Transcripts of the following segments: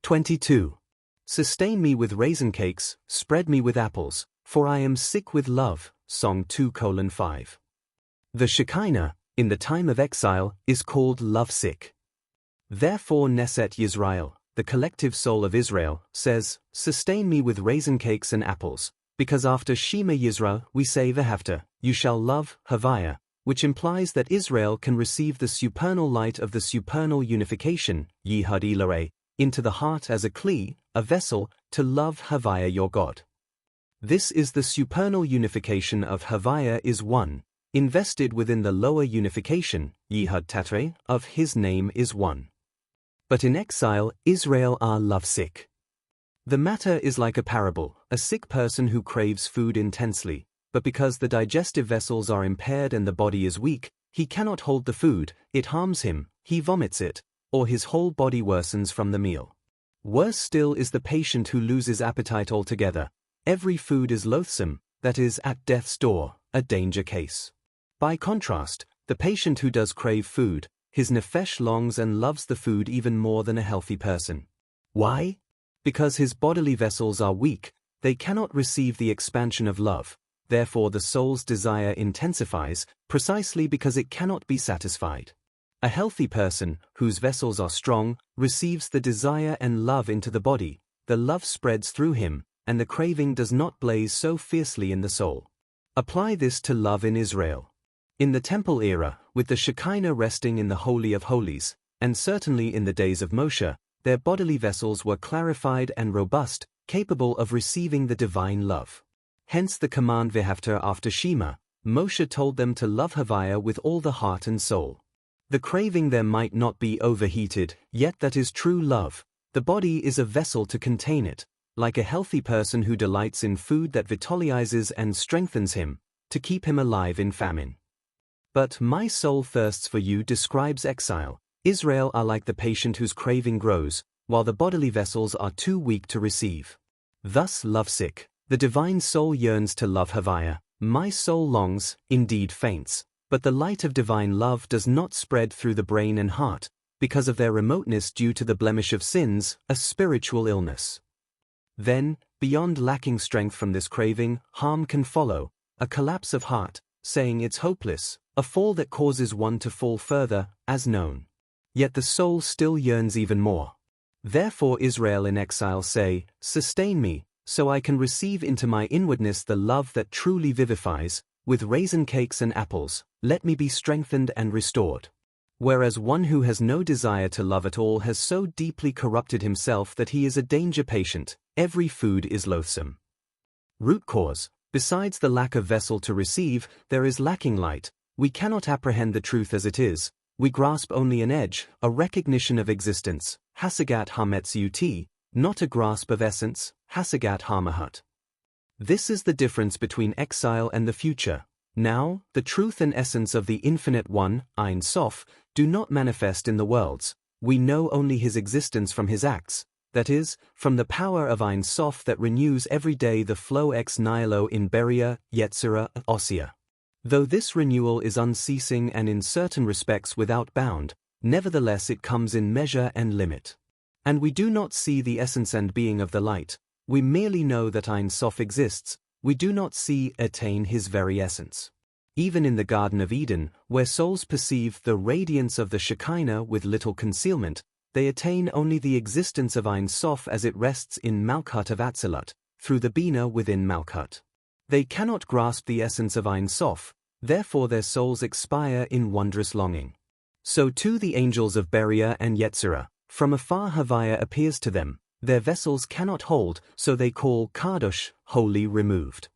22. Sustain me with raisin-cakes, spread me with apples, for I am sick with love. Song 2:5. The Shekinah, in the time of exile, is called lovesick. Therefore Neset Yisrael, the collective soul of Israel, says, sustain me with raisin-cakes and apples, because after Shema Yisrael we say V'havta, you shall love, Havaya, which implies that Israel can receive the supernal light of the supernal unification, Yihad Ilare, into the heart as a kli, a vessel, to love Havaya your God. This is the supernal unification of Havaya is one, invested within the lower unification, Yihad Tatre, of his name is one. But in exile, Israel are lovesick. The matter is like a parable, a sick person who craves food intensely, but because the digestive vessels are impaired and the body is weak, he cannot hold the food, it harms him, he vomits it, or his whole body worsens from the meal. Worse still is the patient who loses appetite altogether. Every food is loathsome, that is, at death's door, a danger case. By contrast, the patient who does crave food, his nefesh longs and loves the food even more than a healthy person. Why? Because his bodily vessels are weak, they cannot receive the expansion of love, therefore the soul's desire intensifies, precisely because it cannot be satisfied. A healthy person, whose vessels are strong, receives the desire and love into the body, the love spreads through him, and the craving does not blaze so fiercely in the soul. Apply this to love in Israel. In the temple era, with the Shekinah resting in the Holy of Holies, and certainly in the days of Moshe, their bodily vessels were clarified and robust, capable of receiving the divine love. Hence the command V'havta after Shema, Moshe told them to love Havaya with all the heart and soul. The craving there might not be overheated, yet that is true love. The body is a vessel to contain it, like a healthy person who delights in food that vitalizes and strengthens him, to keep him alive in famine. But my soul thirsts for you describes exile. Israel are like the patient whose craving grows, while the bodily vessels are too weak to receive. Thus lovesick, the divine soul yearns to love Havaya. My soul longs, indeed faints, but the light of divine love does not spread through the brain and heart, because of their remoteness due to the blemish of sins, a spiritual illness. Then, beyond lacking strength from this craving, harm can follow, a collapse of heart, saying it's hopeless, a fall that causes one to fall further, as known. Yet the soul still yearns even more. Therefore Israel in exile say, sustain me, so I can receive into my inwardness the love that truly vivifies, with raisin-cakes and apples, let me be strengthened and restored. Whereas one who has no desire to love at all has so deeply corrupted himself that he is a danger patient, every food is loathsome. Root cause, besides the lack of vessel to receive, there is lacking light. We cannot apprehend the truth as it is, we grasp only an edge, a recognition of existence, hasagat ha-metzi'ut, not a grasp of essence, hasagat ha-mahut. This is the difference between exile and the future. Now, the truth and essence of the Infinite One, Ein Sof, do not manifest in the worlds. We know only his existence from his acts, that is, from the power of Ein Sof that renews every day the flow ex nihilo in Beria, Yetzirah, Ossia. Though this renewal is unceasing and in certain respects without bound, nevertheless it comes in measure and limit. And we do not see the essence and being of the light, we merely know that Ein Sof exists, we do not see attain his very essence. Even in the Garden of Eden, where souls perceive the radiance of the Shekinah with little concealment, they attain only the existence of Ein Sof as it rests in Malkhut of Atzilut, through the Binah within Malkhut. They cannot grasp the essence of Ein Sof, therefore their souls expire in wondrous longing. So too the angels of Beria and Yetzirah, from afar Havaya appears to them, their vessels cannot hold, so they call Kadosh, holy removed.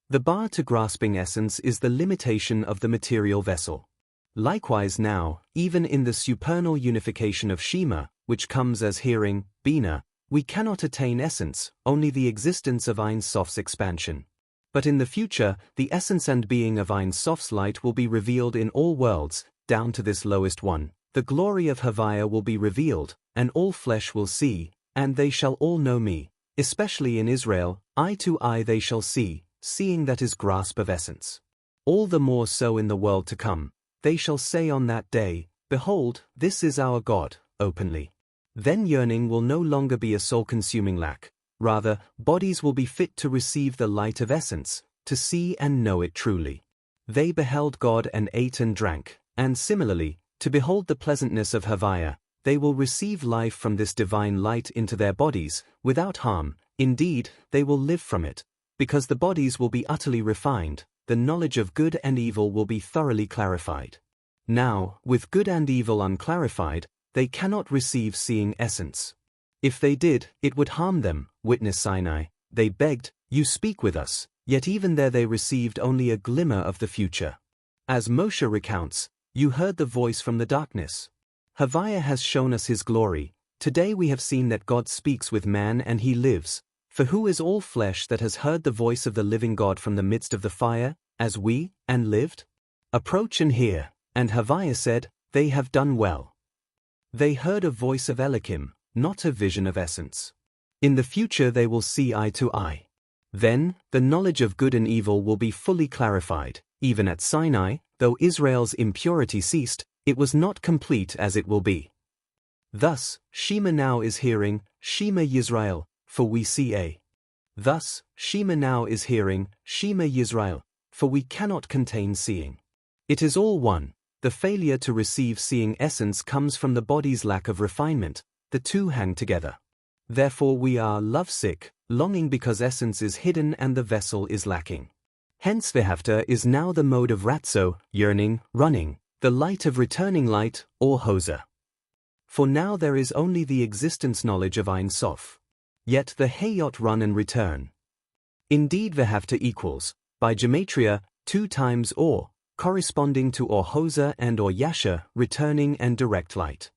The bar to grasping essence is the limitation of the material vessel. Likewise now, even in the supernal unification of Shema, which comes as hearing, Binah, we cannot attain essence, only the existence of Ein Sof's expansion. But in the future, the essence and being of Ein Sof's light will be revealed in all worlds, down to this lowest one. The glory of Havaya will be revealed, and all flesh will see, and they shall all know me, especially in Israel, eye to eye they shall see, seeing that is grasp of essence. All the more so in the world to come, they shall say on that day, Behold, this is our God, openly. Then yearning will no longer be a soul-consuming lack. Rather, bodies will be fit to receive the light of essence, to see and know it truly. They beheld God and ate and drank, and similarly, to behold the pleasantness of Havaya, they will receive life from this divine light into their bodies, without harm. Indeed, they will live from it, because the bodies will be utterly refined, the knowledge of good and evil will be thoroughly clarified. Now, with good and evil unclarified, they cannot receive seeing essence. If they did, it would harm them. Witness Sinai, they begged, "You speak with us," yet even there they received only a glimmer of the future. As Moshe recounts, "You heard the voice from the darkness. Havaya has shown us his glory. Today we have seen that God speaks with man and he lives. For who is all flesh that has heard the voice of the living God from the midst of the fire, as we, and lived? Approach and hear." And Havaya said, "They have done well." They heard a voice of Elohim, not a vision of essence. In the future they will see eye to eye. Then, the knowledge of good and evil will be fully clarified. Even at Sinai, though Israel's impurity ceased, it was not complete as it will be. Thus, Shema now is hearing, Shema Yisrael, for we see a. Thus, Shema now is hearing, Shema Yisrael, for we cannot contain seeing. It is all one. The failure to receive seeing essence comes from the body's lack of refinement. The two hang together. Therefore we are lovesick, longing because essence is hidden and the vessel is lacking. Hence V'havta is now the mode of Ratzoh, yearning, running, the light of returning light, or Hozer. For now there is only the existence knowledge of Ein Sof. Yet the hayot run and return. Indeed V'havta equals, by gematria, 2 times or, corresponding to or Hozer and or Yashar, returning and direct light.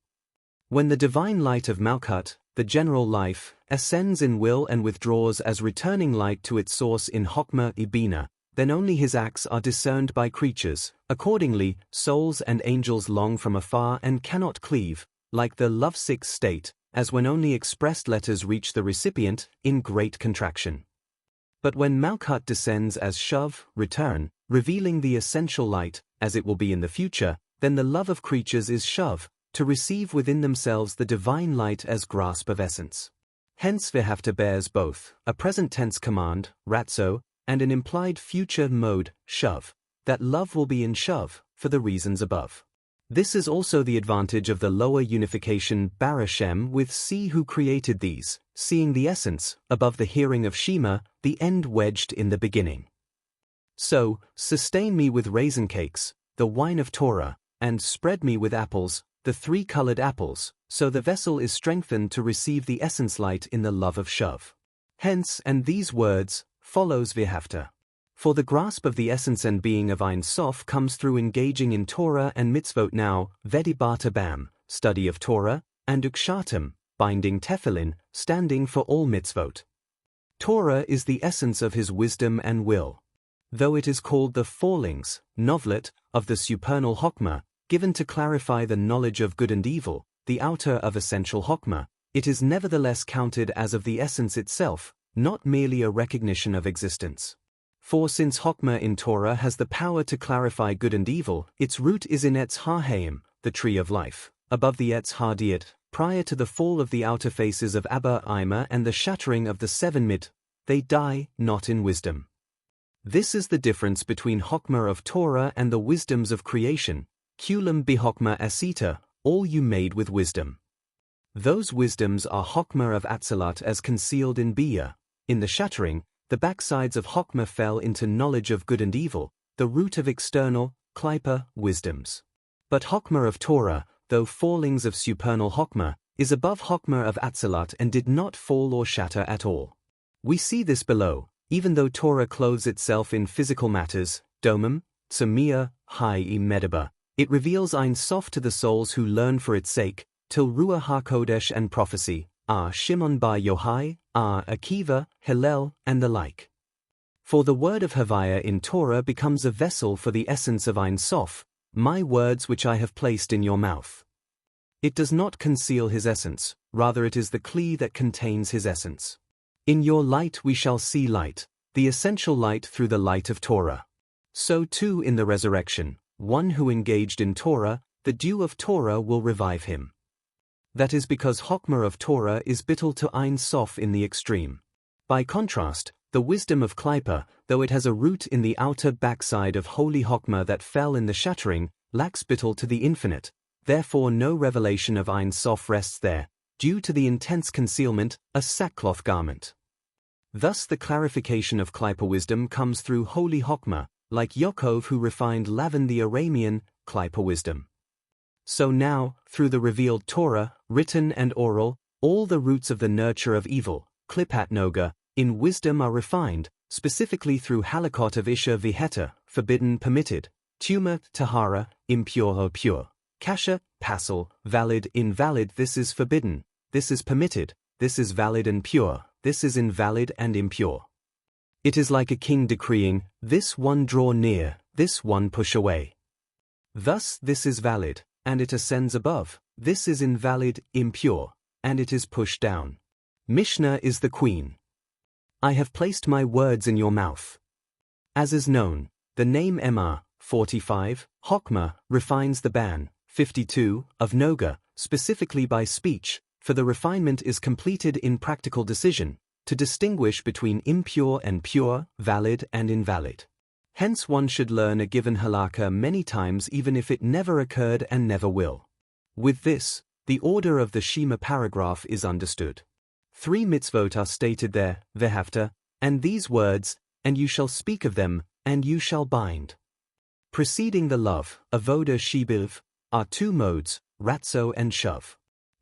When the divine light of Malkhut, the general life, ascends in will and withdraws as returning light to its source in Chokhmah Binah, then only his acts are discerned by creatures. Accordingly, souls and angels long from afar and cannot cleave, like the lovesick state, as when only expressed letters reach the recipient, in great contraction. But when Malkhut descends as Shuv, return, revealing the essential light, as it will be in the future, then the love of creatures is Shuv, to receive within themselves the divine light as grasp of essence. Hence V'havta bears both, a present tense command, Ratzoh, and an implied future mode, Shuv, that love will be in Shuv, for the reasons above. This is also the advantage of the lower unification Barashem with See who created these, seeing the essence, above the hearing of Shema, the end wedged in the beginning. So, sustain me with raisin-cakes, the wine of Torah, and spread me with apples, the 3-colored apples, so the vessel is strengthened to receive the essence light in the love of Shuv. Hence, and these words, follows V'havta. For the grasp of the essence and being of Ein Sof comes through engaging in Torah and mitzvot now, Vedibata Bam, study of Torah, and Ukshatim, binding tefillin, standing for all mitzvot. Torah is the essence of his wisdom and will. Though it is called the fallings, novlet, of the supernal Chokhmah, given to clarify the knowledge of good and evil, the outer of essential Chokhmah, it is nevertheless counted as of the essence itself, not merely a recognition of existence. For since Chokhmah in Torah has the power to clarify good and evil, its root is in Etz HaHaim, the tree of life, above the Etz HaDiet, prior to the fall of the outer faces of Abba Ima and the shattering of the 7 mit, they die, not in wisdom. This is the difference between Chokhmah of Torah and the wisdoms of creation, Kulam biHokhmah asita, all you made with wisdom. Those wisdoms are Chokhmah of Atzilut as concealed in Biyah. In the shattering, the backsides of Chokhmah fell into knowledge of good and evil, the root of external, Klipa, wisdoms. But Chokhmah of Torah, though fallings of supernal Chokhmah, is above Chokhmah of Atzilut and did not fall or shatter at all. We see this below, even though Torah clothes itself in physical matters, domim, tzemiah, medaba, it reveals Ein Sof to the souls who learn for its sake, till Ruach HaKodesh and prophecy, Shimon bar Yochai, Akiva, Hillel, and the like. For the word of Havaya in Torah becomes a vessel for the essence of Ein Sof, my words which I have placed in your mouth. It does not conceal his essence, rather it is the kli that contains his essence. In your light we shall see light, the essential light through the light of Torah. So too in the resurrection, one who engaged in Torah, the dew of Torah will revive him. That is because Chokhmah of Torah is bittul to Ein Sof in the extreme. By contrast, the wisdom of Klippa, though it has a root in the outer backside of holy Chokhmah that fell in the shattering, lacks bittul to the infinite, therefore no revelation of Ein Sof rests there, due to the intense concealment, a sackcloth garment. Thus the clarification of Klippa wisdom comes through holy Chokhmah, like Yaakov who refined Lavan the Aramean, Klippa wisdom. So now, through the revealed Torah, written and oral, all the roots of the nurture of evil, Klippat Noga, in wisdom are refined, specifically through Halakhah of Isha Viheta, forbidden permitted, Tuma Tahara, impure or pure, Kasha, passel, valid invalid this is forbidden, this is permitted, this is valid and pure, this is invalid and impure. It is like a king decreeing, this one draw near, this one push away. Thus this is valid, and it ascends above, this is invalid, impure, and it is pushed down. Mishnah is the queen. I have placed my words in your mouth. As is known, the name Emma, 45, Chokhmah, refines the ban, 52, of Noga, specifically by speech, for the refinement is completed in practical decision, to distinguish between impure and pure, valid and invalid. Hence one should learn a given Halakhah many times even if it never occurred and never will. With this, the order of the Shema paragraph is understood. 3 mitzvot are stated there, vehafta, and these words, and you shall speak of them, and you shall bind. Preceding the love, avoda shibiv, are 2 modes, Ratzoh and Shuv.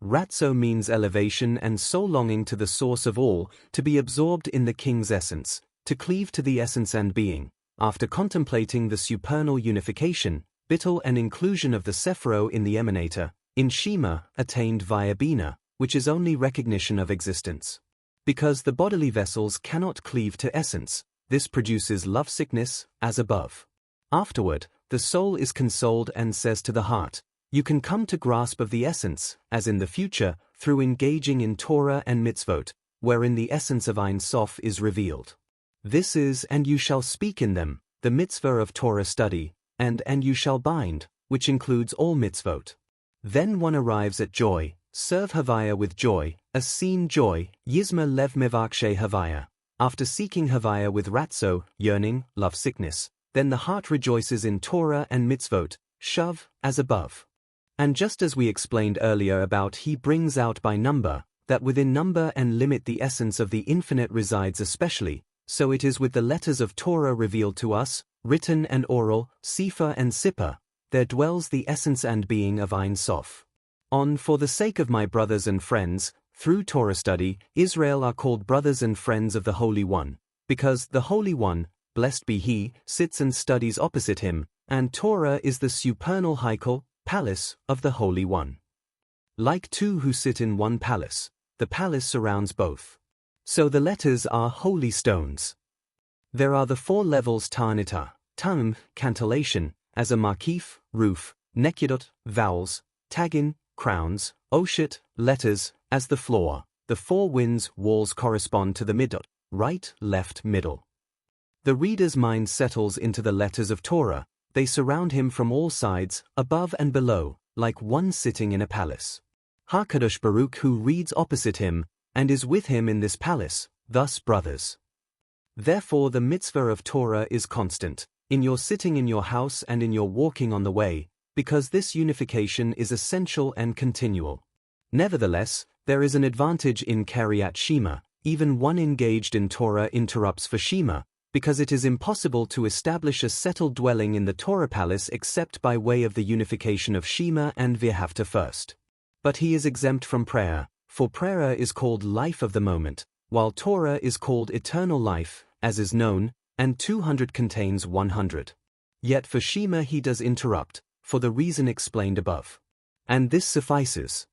Ratzoh means elevation and soul longing to the source of all, to be absorbed in the king's essence, to cleave to the essence and being, after contemplating the supernal unification, bittul and inclusion of the Sephiro in the emanator, in Shema, attained via Binah, which is only recognition of existence. Because the bodily vessels cannot cleave to essence, this produces lovesickness, as above. Afterward, the soul is consoled and says to the heart, you can come to grasp of the essence, as in the future, through engaging in Torah and mitzvot, wherein the essence of Ein Sof is revealed. This is, and you shall speak in them, the mitzvah of Torah study, and you shall bind, which includes all mitzvot. Then one arrives at joy, serve Havaya with joy, a seen joy, Yizma lev mevakshe Havaya. After seeking Havaya with Ratzoh, yearning, lovesickness, then the heart rejoices in Torah and mitzvot, Shuv, as above. And just as we explained earlier about he brings out by number, that within number and limit the essence of the infinite resides especially, so it is with the letters of Torah revealed to us, written and oral, Sefer and Sippa, there dwells the essence and being of Ein Sof. For the sake of my brothers and friends, through Torah study, Israel are called brothers and friends of the Holy One, because the Holy One, blessed be He, sits and studies opposite Him, and Torah is the supernal Heikel, palace, of the Holy One. Like 2 who sit in one palace, the palace surrounds both. So the letters are holy stones. There are the 4 levels Ta'anita, Ta'am, cantillation, as a makif, roof, nekudot, vowels, tagin, crowns, oshit, letters, as the floor. The 4 winds, walls correspond to the midot, right, left, middle. The reader's mind settles into the letters of Torah, they surround him from all sides, above and below, like one sitting in a palace. HaKadosh Baruch who reads opposite him, and is with him in this palace, thus brothers. Therefore the mitzvah of Torah is constant, in your sitting in your house and in your walking on the way, because this unification is essential and continual. Nevertheless, there is an advantage in Karyat Shema, even one engaged in Torah interrupts for Shema, because it is impossible to establish a settled dwelling in the Torah palace except by way of the unification of Shema and V'ahavta first. But he is exempt from prayer, for prayer is called life of the moment, while Torah is called eternal life, as is known, and 200 contains 100. Yet for Shema he does interrupt, for the reason explained above. And this suffices.